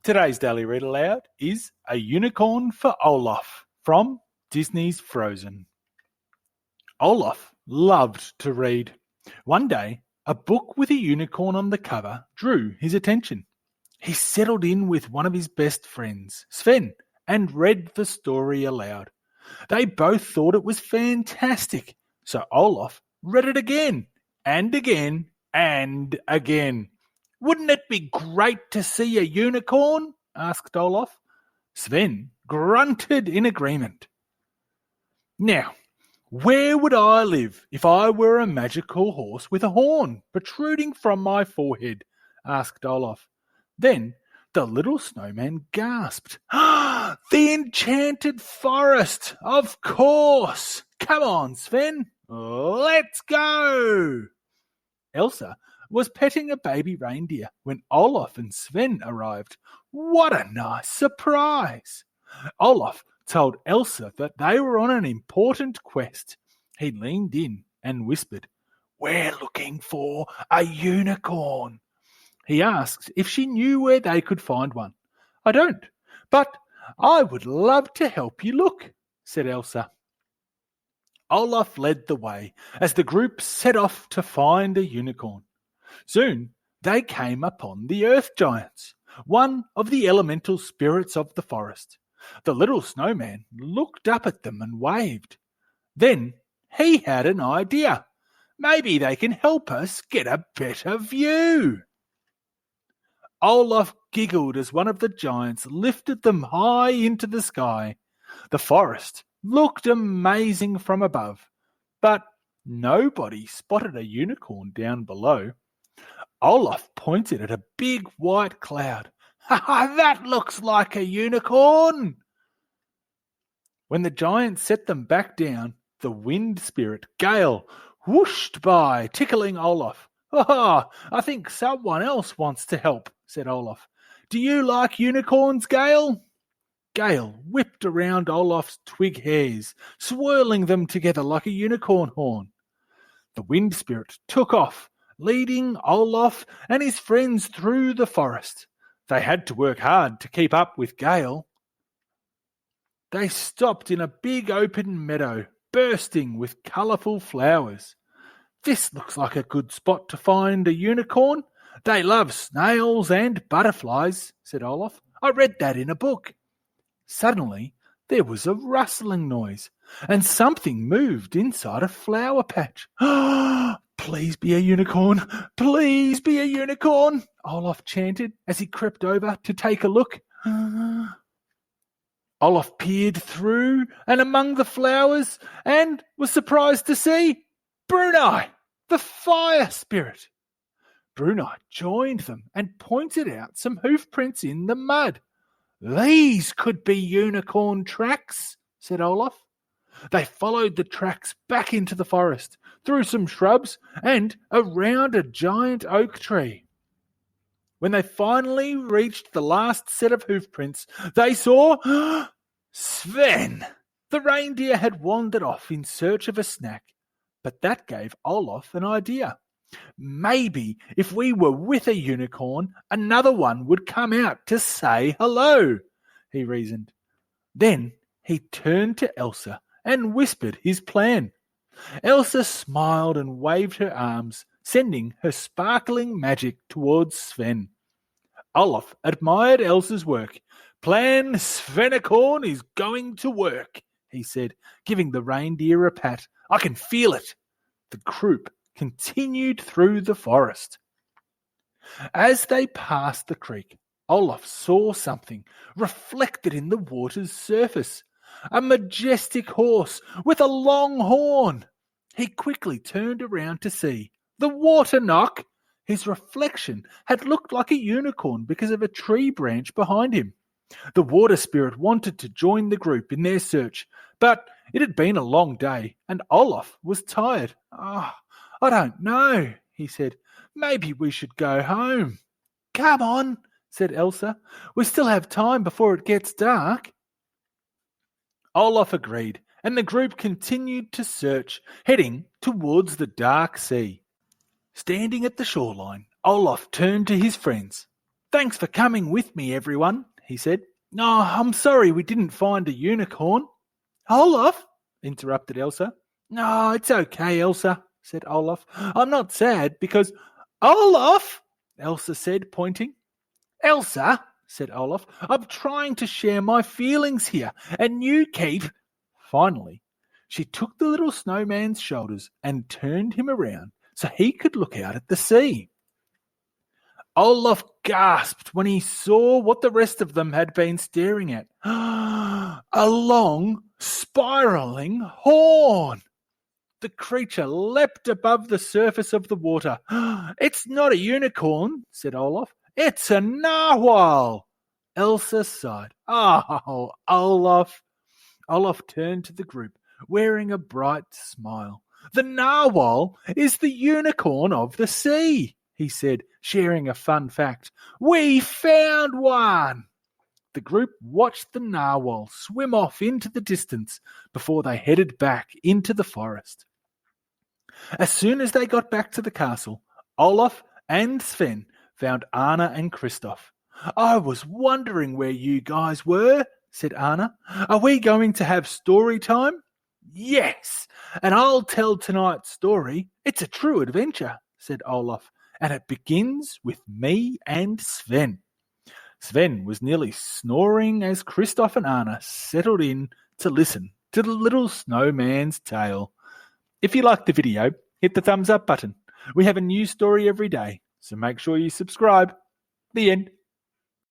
Today's Daily Read Aloud is A Unicorn for Olaf from Disney's Frozen. Olaf loved to read. One day, a book with a unicorn on the cover drew his attention. He settled in with one of his best friends, Sven, and read the story aloud. They both thought it was fantastic, so Olaf read it again and again and again. "Wouldn't it be great to see a unicorn?" asked Olaf. Sven grunted in agreement. "Now, where would I live if I were a magical horse with a horn protruding from my forehead?" asked Olaf. Then the little snowman gasped. "The enchanted forest! Of course! Come on, Sven, let's go!" Elsa was petting a baby reindeer when Olaf and Sven arrived. What a nice surprise! Olaf told Elsa that they were on an important quest. He leaned in and whispered, "We're looking for a unicorn." He asked if she knew where they could find one. "I don't, but I would love to help you look," said Elsa. Olaf led the way as the group set off to find a unicorn. Soon they came upon the Earth Giants, one of the elemental spirits of the forest. The little snowman looked up at them and waved. Then he had an idea. Maybe they can help us get a better view. Olaf giggled as one of the giants lifted them high into the sky. The forest looked amazing from above, but nobody spotted a unicorn down below. Olaf pointed at a big white cloud. "Ha! That looks like a unicorn!" When the giant set them back down, the wind spirit, Gale, whooshed by, tickling Olaf. "Oh, I think someone else wants to help," said Olaf. "Do you like unicorns, Gale?" Gale whipped around Olaf's twig hairs, swirling them together like a unicorn horn. The wind spirit took off, leading Olaf and his friends through the forest. They had to work hard to keep up with Gale. They stopped in a big open meadow, bursting with colourful flowers. "This looks like a good spot to find a unicorn. They love snails and butterflies," said Olaf. "I read that in a book." Suddenly, there was a rustling noise, and something moved inside a flower patch. "Please be a unicorn! Please be a unicorn!" Olaf chanted as he crept over to take a look. Olaf peered through and among the flowers and was surprised to see Brunei, the fire spirit. Brunei joined them and pointed out some hoof prints in the mud. "These could be unicorn tracks," said Olaf. They followed the tracks back into the forest, through some shrubs and around a giant oak tree. When they finally reached the last set of hoof prints, they saw Sven. The reindeer had wandered off in search of a snack, but that gave Olaf an idea. Maybe if we were with a unicorn, another one would come out to say hello, he reasoned. Then he turned to Elsa and whispered his plan. Elsa smiled and waved her arms, sending her sparkling magic towards Sven. Olaf admired Elsa's work. "Plan Svenicorn is going to work," he said, giving the reindeer a pat. "I can feel it." The group continued through the forest. As they passed the creek, Olaf saw something reflected in the water's surface. A majestic horse with a long horn. He quickly turned around to see the water knock. His reflection had looked like a unicorn because of a tree branch behind him. The water spirit wanted to join the group in their search, but it had been a long day and Olaf was tired. I don't know," he said. "Maybe we should go home." "Come on," said Elsa. "We still have time before it gets dark." Olaf agreed, and the group continued to search, heading towards the dark sea. Standing at the shoreline, Olaf turned to his friends. Thanks for coming with me, everyone, he said. No, I'm sorry we didn't find a unicorn. Olaf, interrupted Elsa. No, it's okay, Elsa, said Olaf. I'm not sad because... Olaf, Elsa said, pointing. Elsa, said Olaf, I'm trying to share my feelings here, and you keep... Finally, she took the little snowman's shoulders and turned him around so he could look out at the sea. Olaf gasped when he saw what the rest of them had been staring at. A long, spiralling horn. The creature leapt above the surface of the water. It's not a unicorn, said Olaf. It's a narwhal. Elsa sighed. Oh, Olaf. Olaf turned to the group, wearing a bright smile. The narwhal is the unicorn of the sea, he said, sharing a fun fact. We found one! The group watched the narwhal swim off into the distance before they headed back into the forest. As soon as they got back to the castle, Olaf and Sven found Anna and Kristoff. I was wondering where you guys were, said Anna. Are we going to have story time? Yes, and I'll tell tonight's story. It's a true adventure, said Olaf, and it begins with me and Sven. Sven was nearly snoring as Kristoff and Anna settled in to listen to the little snowman's tale. If you liked the video, hit the thumbs up button. We have a new story every day, so make sure you subscribe. The end.